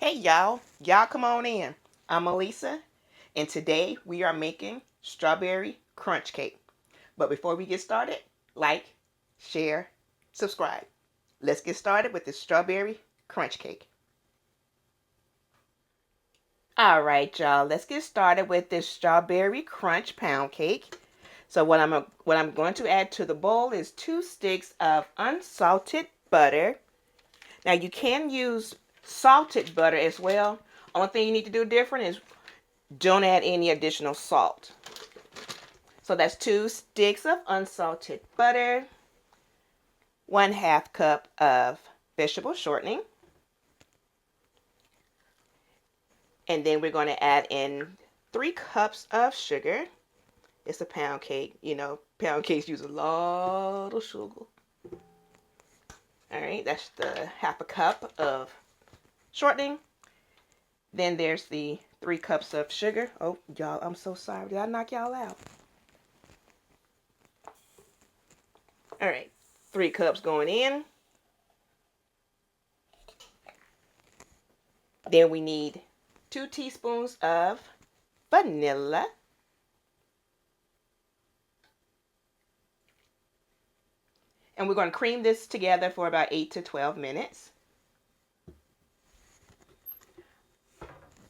Hey y'all come on in. I'm Elisa, and today we are making strawberry crunch cake. But before we get started, like, share, subscribe. Let's get started with this strawberry crunch cake. All right, y'all, let's get started with this strawberry crunch pound cake. So what I'm going to add to the bowl is 2 sticks of unsalted butter. Now you can use salted butter as well. Only thing you need to do different is don't add any additional salt. So that's 2 sticks of unsalted butter, 1/2 cup of vegetable shortening, and then we're going to add in 3 cups of sugar. It's a pound cake. You know, pound cakes use a lot of sugar. All right, that's the 1/2 cup of shortening. Then there's the 3 cups of sugar. Oh, y'all, I'm so sorry. Did I knock y'all out? All right, 3 cups going in. Then we need 2 teaspoons of vanilla. And we're going to cream this together for about 8 to 12 minutes.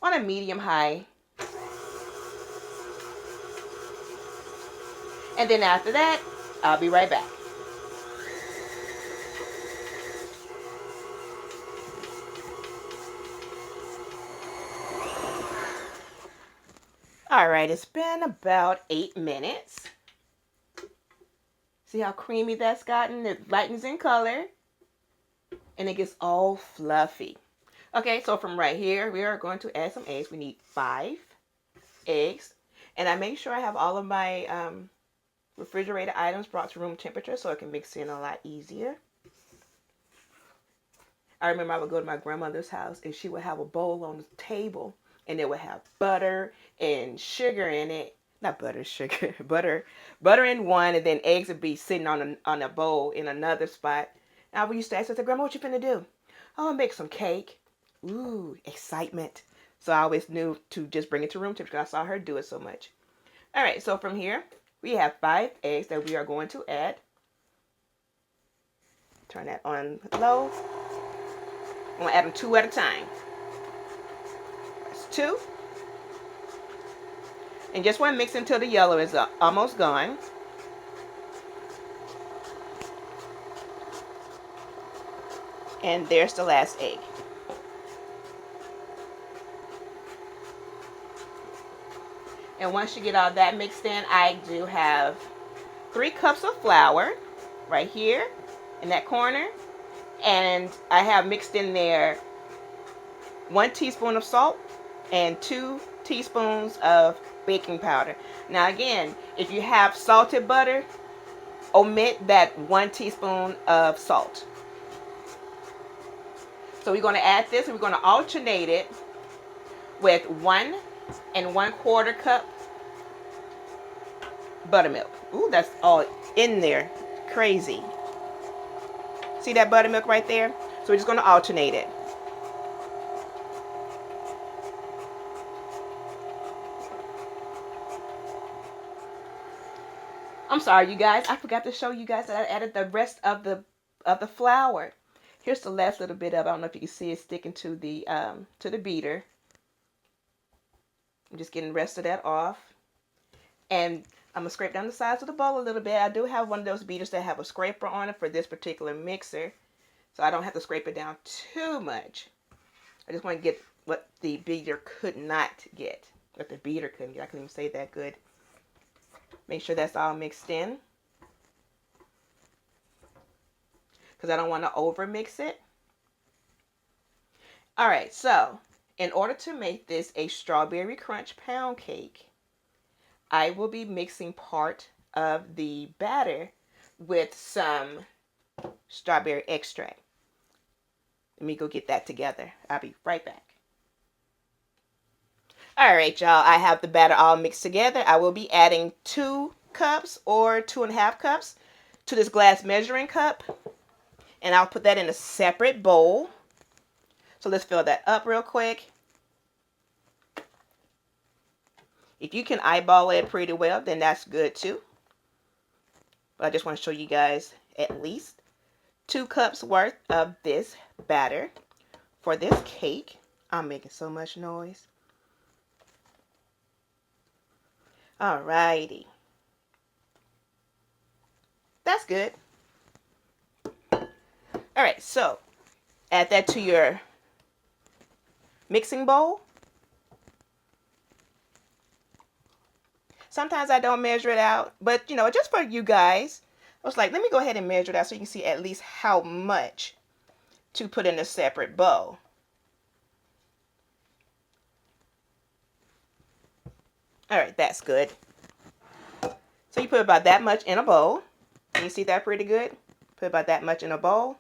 On a medium high. And then after that, I'll be right back. All right, it's been about 8 minutes. See how creamy that's gotten? It lightens in color and it gets all fluffy. Okay, so from right here, we are going to add some eggs. We need 5 eggs. And I make sure I have all of my refrigerated items brought to room temperature so it can mix in a lot easier. I remember I would go to my grandmother's house and she would have a bowl on the table and it would have butter and sugar in it. Not butter, sugar, butter in one, and then eggs would be sitting on a bowl in another spot. And I used to ask her, I said, Grandma, what you finna do? Oh, I'll make some cake. Ooh, excitement. So I always knew to just bring it to room temperature. I saw her do it so much. All right, so from here, we have 5 eggs that we are going to add. Turn that on low. I'm going to add them 2 at a time. That's 2. And just want to mix until the yellow is almost gone. And there's the last egg. And once you get all that mixed in, I do have 3 cups of flour right here in that corner. And I have mixed in there 1 teaspoon of salt and 2 teaspoons of baking powder. Now again, if you have salted butter, omit that 1 teaspoon of salt. So we're going to add this and we're going to alternate it with 1 1/4 cup buttermilk. Ooh, that's all in there. Crazy. See that buttermilk right there? So we're just going to alternate it. I'm sorry, you guys. I forgot to show you guys that I added the rest of the flour. Here's the last little bit of. I don't know if you can see it sticking to the beater. I'm just getting the rest of that off, and I'm gonna scrape down the sides of the bowl a little bit. I do have one of those beaters that have a scraper on it for this particular mixer, so I don't have to scrape it down too much. I just want to get what the beater could not get. What the beater couldn't get. I couldn't even say that good. Make sure that's all mixed in, because I don't want to over mix it. All right, so in order to make this a strawberry crunch pound cake, I will be mixing part of the batter with some strawberry extract. Let me go get that together. I'll be right back. All right, y'all, I have the batter all mixed together. I will be adding 2 cups or 2 1/2 cups to this glass measuring cup, and I'll put that in a separate bowl. So let's fill that up real quick. If you can eyeball it pretty well, then that's good too. But I just want to show you guys at least 2 cups worth of this batter for this cake. I'm making so much noise. Alrighty. That's good. Alright, so add that to your mixing bowl. Sometimes I don't measure it out, but you know, just for you guys, I was like, let me go ahead and measure it out so you can see at least how much to put in a separate bowl. Alright, that's good. So you put about that much in a bowl. Can you see that pretty good? Put about that much in a bowl.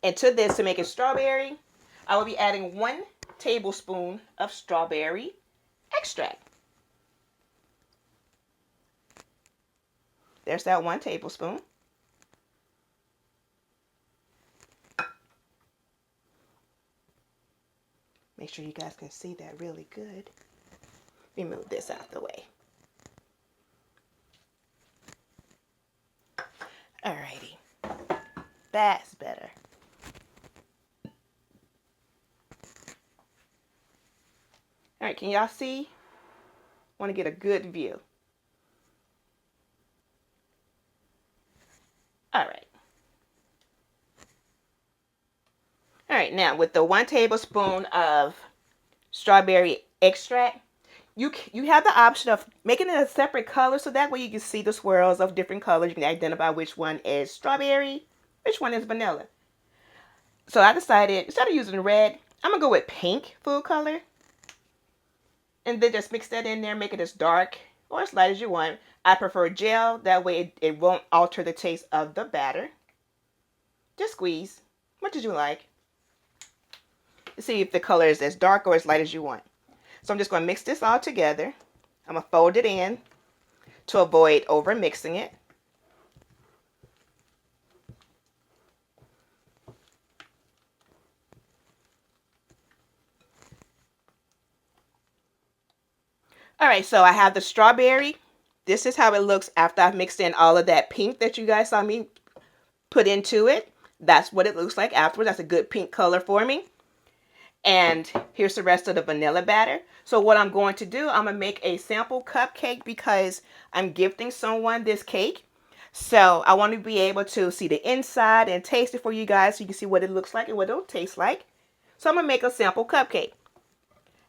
And to this, to make it strawberry, I will be adding 1 tablespoon of strawberry extract. There's that 1 tablespoon. Make sure you guys can see that really good. Let me move this out of the way. Alrighty. That's better. Alright, can y'all see? Want to get a good view. Alright. Alright, now with the 1 tablespoon of strawberry extract, you have the option of making it a separate color, so that way you can see the swirls of different colors. You can identify which one is strawberry, which one is vanilla. So I decided, instead of using red, I'm going to go with pink food color. And then just mix that in there, make it as dark or as light as you want. I prefer gel, that way it won't alter the taste of the batter. Just squeeze, much as you like. See if the color is as dark or as light as you want. So I'm just going to mix this all together. I'm going to fold it in to avoid over mixing it. Alright, so I have the strawberry. This is how it looks after I've mixed in all of that pink that you guys saw me put into it. That's what it looks like afterwards. That's a good pink color for me. And here's the rest of the vanilla batter. So what I'm going to do, I'm going to make a sample cupcake because I'm gifting someone this cake. So I want to be able to see the inside and taste it for you guys so you can see what it looks like and what it'll taste like. So I'm going to make a sample cupcake.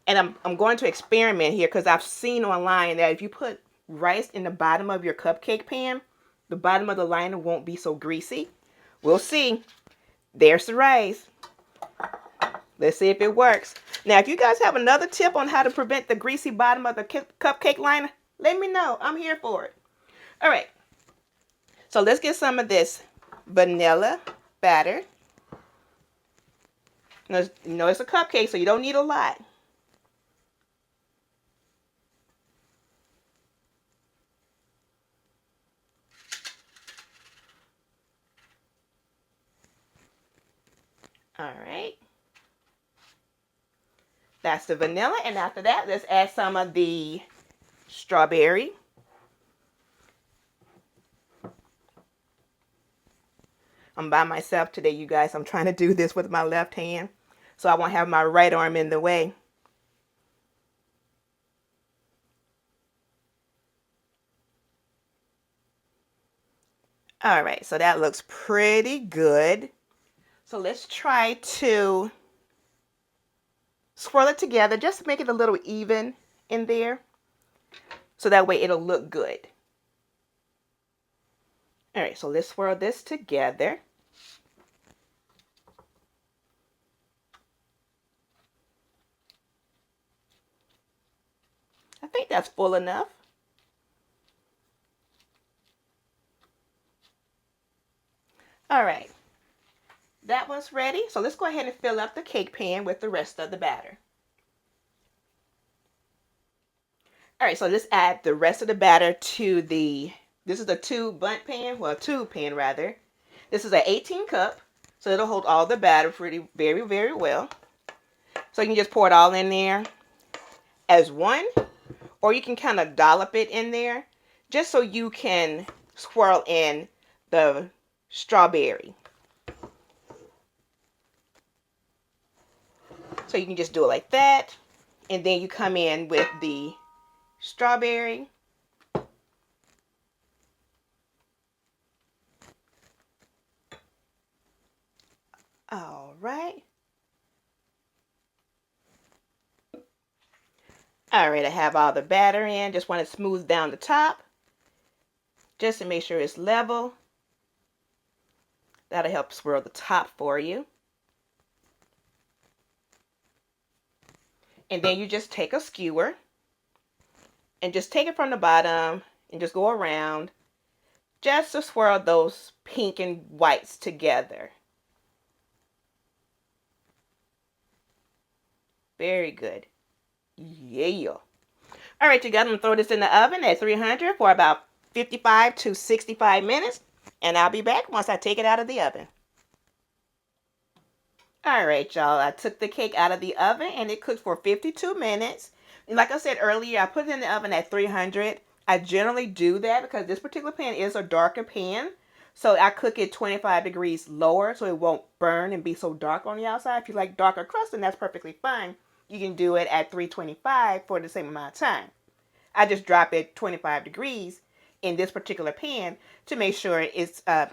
And I'm going to experiment here because I've seen online that if you put rice in the bottom of your cupcake pan, the bottom of the liner won't be so greasy. We'll see. There's the rice. Let's see if it works. Now, if you guys have another tip on how to prevent the greasy bottom of the cupcake liner, let me know. I'm here for it. All right. So let's get some of this vanilla batter. Now, you know it's a cupcake, so you don't need a lot. All right. That's the vanilla. And after that, let's add some of the strawberry. I'm by myself today, you guys. I'm trying to do this with my left hand, so I won't have my right arm in the way. All right, so that looks pretty good. So let's try to swirl it together, just to make it a little even in there, so that way it'll look good. All right, so let's swirl this together. I think that's full enough. All right, that one's ready. So let's go ahead and fill up the cake pan with the rest of the batter. All right, so let's add the rest of the batter to the, this is a tube bundt pan, well, a tube pan rather. This is an 18 cup. So it'll hold all the batter very, very well. So you can just pour it all in there as one, or you can kind of dollop it in there just so you can swirl in the strawberry. So you can just do it like that, and then you come in with the strawberry. All right. All right, I have all the batter in. Just want to smooth down the top just to make sure it's level. That'll help swirl the top for you. And then you just take a skewer and just take it from the bottom and just go around just to swirl those pink and whites together. Very good. Yeah. All right, you guys, I'm going to throw this in the oven at 300 for about 55 to 65 minutes. And I'll be back once I take it out of the oven. All right, y'all. I took the cake out of the oven and it cooked for 52 minutes. And like I said earlier, I put it in the oven at 300. I generally do that because this particular pan is a darker pan. So I cook it 25 degrees lower so it won't burn and be so dark on the outside. If you like darker crust, then that's perfectly fine. You can do it at 325 for the same amount of time. I just drop it 25 degrees in this particular pan to make sure it's a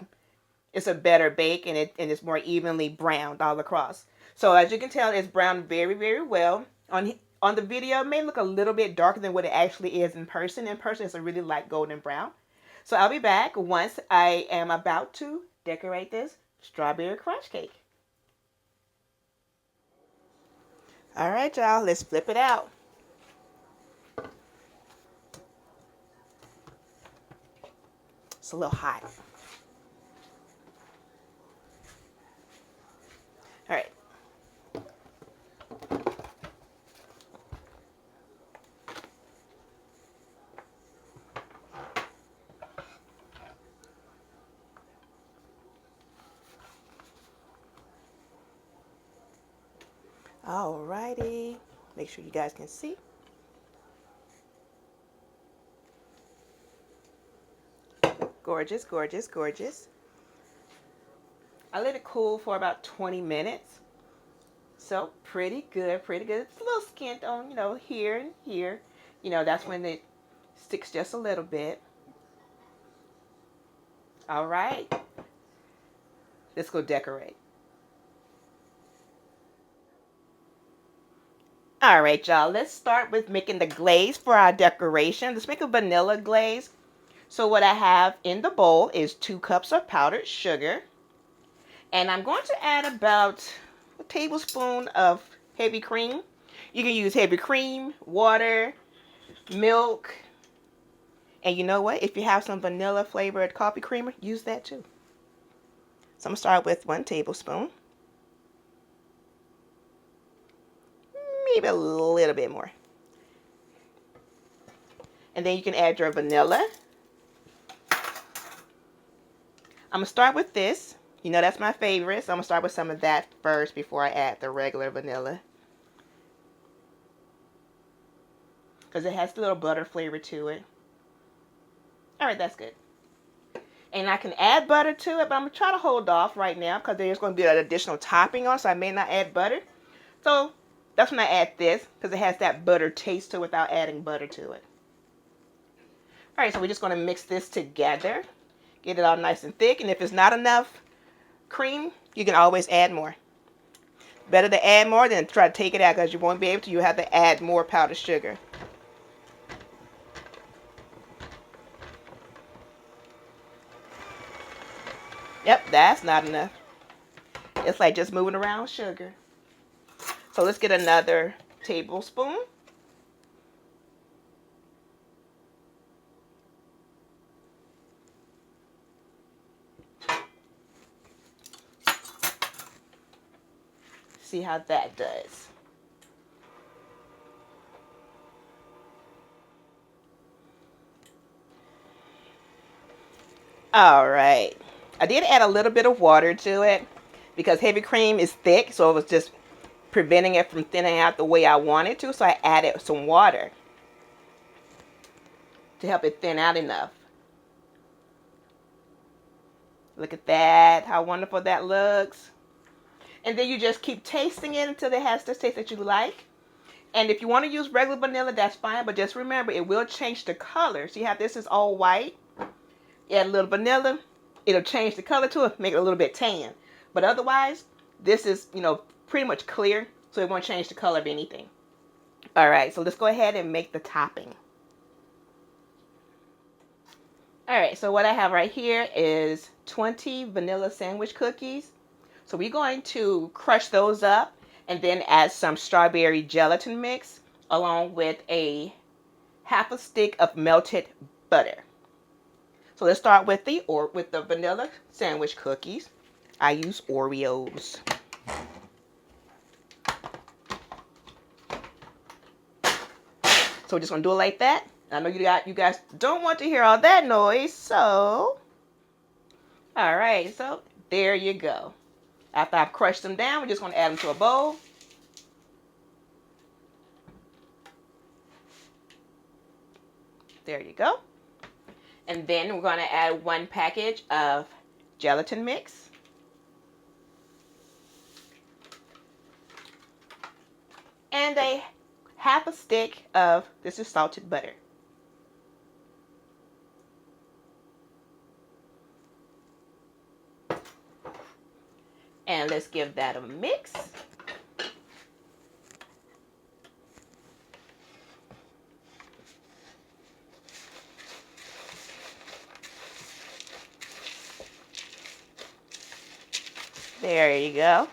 better bake and it's more evenly browned all across. So as you can tell, it's browned very, very well. On the video, it may look a little bit darker than what it actually is in person. In person, it's a really light golden brown. So I'll be back once I am about to decorate this strawberry crunch cake. All right, y'all, let's flip it out. It's a little hot. All right. Alrighty. Make sure you guys can see. Gorgeous, gorgeous, gorgeous. I let it cool for about 20 minutes. So pretty good, pretty good. It's a little skint on, here and here. That's when it sticks just a little bit. All right. Let's go decorate. All right, y'all. Let's start with making the glaze for our decoration. Let's make a vanilla glaze. So what I have in the bowl is 2 cups of powdered sugar. And I'm going to add about a tablespoon of heavy cream. You can use heavy cream, water, milk. And you know what? If you have some vanilla flavored coffee creamer, use that too. So I'm going to start with 1 tablespoon. Maybe a little bit more. And then you can add your vanilla. I'm going to start with this. That's my favorite. So I'm going to start with some of that first before I add the regular vanilla. Because it has a little butter flavor to it. Alright, that's good. And I can add butter to it, but I'm going to try to hold off right now because there's going to be an additional topping on, so I may not add butter. So that's when I add this because it has that butter taste to it without adding butter to it. Alright, so we're just going to mix this together. Get it all nice and thick. And if it's not enough cream, you can always add more. Better to add more than try to take it out because you won't be able to. You have to add more powdered sugar. Yep, that's not enough. It's like just moving around sugar. So let's get another tablespoon. See how that does. All right. I did add a little bit of water to it because heavy cream is thick, so it was just preventing it from thinning out the way I wanted to. So I added some water to help it thin out enough. Look at that, how wonderful that looks. And then you just keep tasting it until it has the taste that you like. And if you want to use regular vanilla, that's fine. But just remember, it will change the color. See how this is all white? Add a little vanilla. It'll change the color to it, make it a little bit tan. But otherwise, this is, pretty much clear. So it won't change the color of anything. All right, so let's go ahead and make the topping. All right, so what I have right here is 20 vanilla sandwich cookies. So we're going to crush those up and then add some strawberry gelatin mix along with a half a stick of melted butter. So let's start with the vanilla sandwich cookies. I use Oreos. So we're just gonna do it like that. I know you guys don't want to hear all that noise, so all right, so there you go. After I've crushed them down, we're just going to add them to a bowl. There you go. And then we're going to add 1 package of gelatin mix. And a half a stick of, this is salted butter. And let's give that a mix. There you go.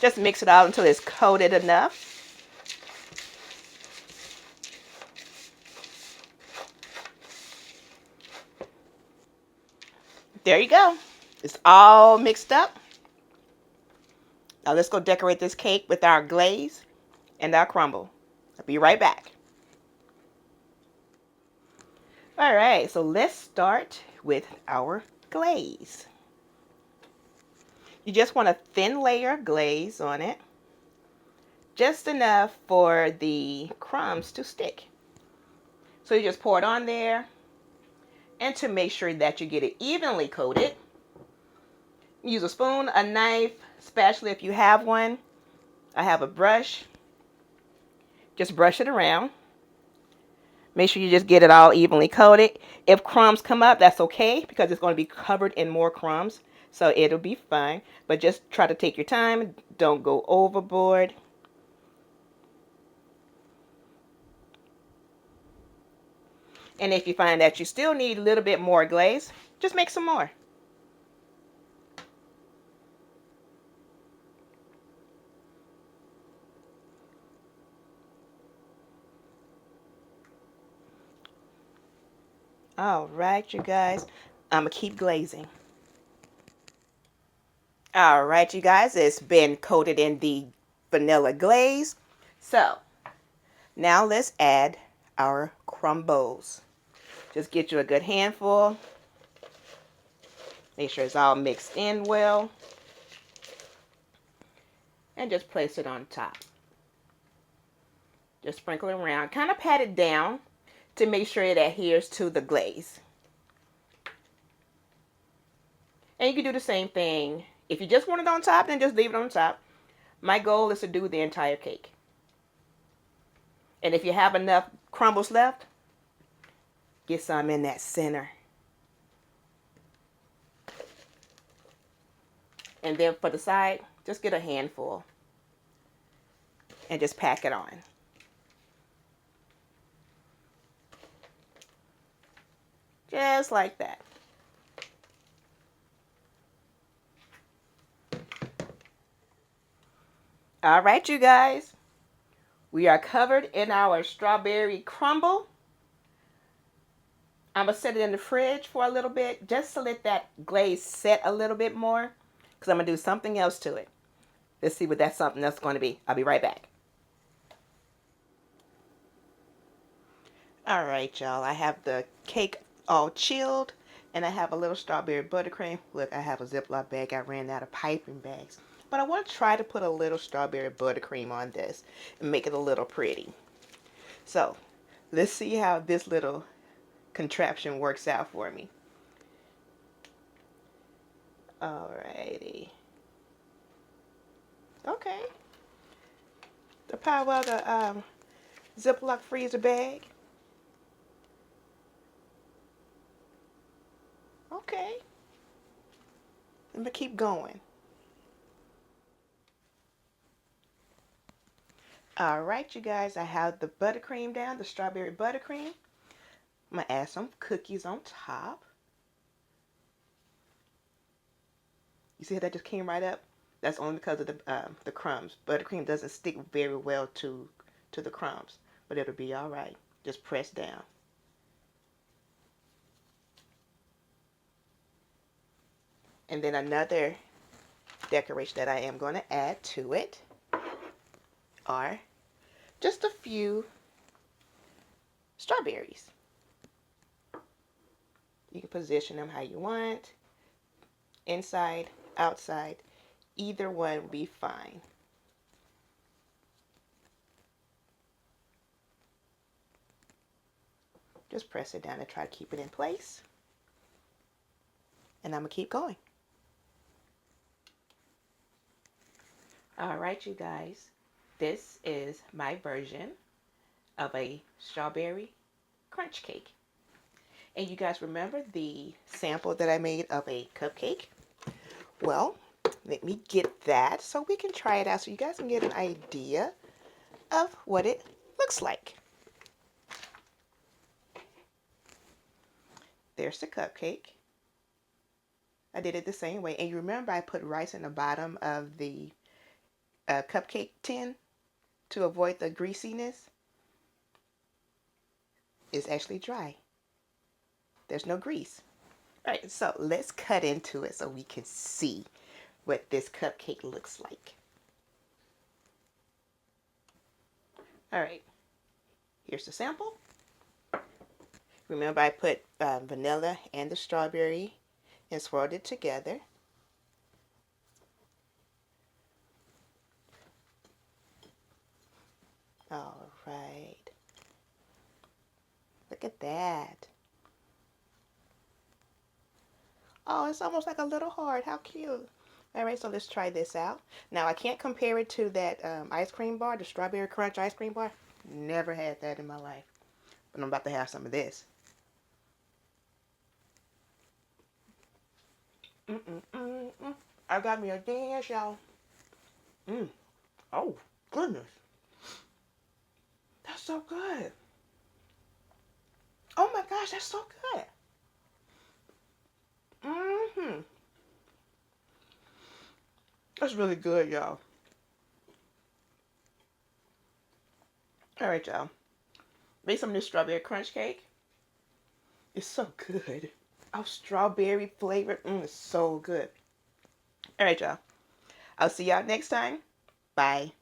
Just mix it all until it's coated enough. There you go. It's all mixed up. Now let's go decorate this cake with our glaze and our crumble. I'll be right back. All right, so let's start with our glaze. You just want a thin layer of glaze on it, just enough for the crumbs to stick. So you just pour it on there, and to make sure that you get it evenly coated, use a spoon, a knife, spatula if you have one. I have a brush. Just brush it around. Make sure you just get it all evenly coated. If crumbs come up, that's okay because it's going to be covered in more crumbs. So it'll be fine. But just try to take your time. Don't go overboard. And if you find that you still need a little bit more glaze, just make some more. All right, you guys, I'm gonna keep glazing. All right, you guys, it's been coated in the vanilla glaze. So now let's add our crumbles. Just get you a good handful. Make sure it's all mixed in well. And just place it on top. Just sprinkle it around. Kind of pat it down to make sure it adheres to the glaze. And you can do the same thing. If you just want it on top, then just leave it on top. My goal is to do the entire cake. And if you have enough crumbles left, get some in that center. And then for the side, just get a handful and just pack it on. Just like that. All right, you guys. We are covered in our strawberry crumble. I'm going to set it in the fridge for a little bit just to let that glaze set a little bit more because I'm going to do something else to it. Let's see what that something else is going to be. I'll be right back. All right, y'all. I have the cake all chilled. And I have a little strawberry buttercream. Look, I have a Ziploc bag. I ran out of piping bags. But I want to try to put a little strawberry buttercream on this and make it a little pretty. So, let's see how this little contraption works out for me. Alrighty. Okay. The power of the Ziploc freezer bag. Okay. Let me keep going. Alright, you guys, I have the buttercream down, the strawberry buttercream. I'm going to add some cookies on top. You see how that just came right up? That's only because of the crumbs. Buttercream doesn't stick very well to the crumbs, but it'll be alright. Just press down. And then another decoration that I am going to add to it are just a few strawberries. You can position them how you want. Inside, outside, either one will be fine. Just press it down and try to keep it in place. And I'm going to keep going. Alright, you guys. This is my version of a strawberry crunch cake. And you guys remember the sample that I made of a cupcake? Well, let me get that so we can try it out so you guys can get an idea of what it looks like. There's the cupcake. I did it the same way. And you remember I put rice in the bottom of the cupcake tin to avoid the greasiness. It's actually dry. There's no grease. All right, so let's cut into it so we can see what this cupcake looks like. All right, here's the sample. Remember I put vanilla and the strawberry and swirled it together. All right. Look at that. Oh, it's almost like a little heart. How cute. All right, so let's try this out. Now, I can't compare it to that ice cream bar, the Strawberry Crunch ice cream bar. Never had that in my life. But I'm about to have some of this. I got me a dance, y'all. Oh, goodness. That's so good. Oh my gosh, that's so good. That's really good, y'all. Alright, y'all. Make some of this strawberry crunch cake. It's so good. Oh, strawberry flavored. It's so good. Alright, y'all. I'll see y'all next time. Bye.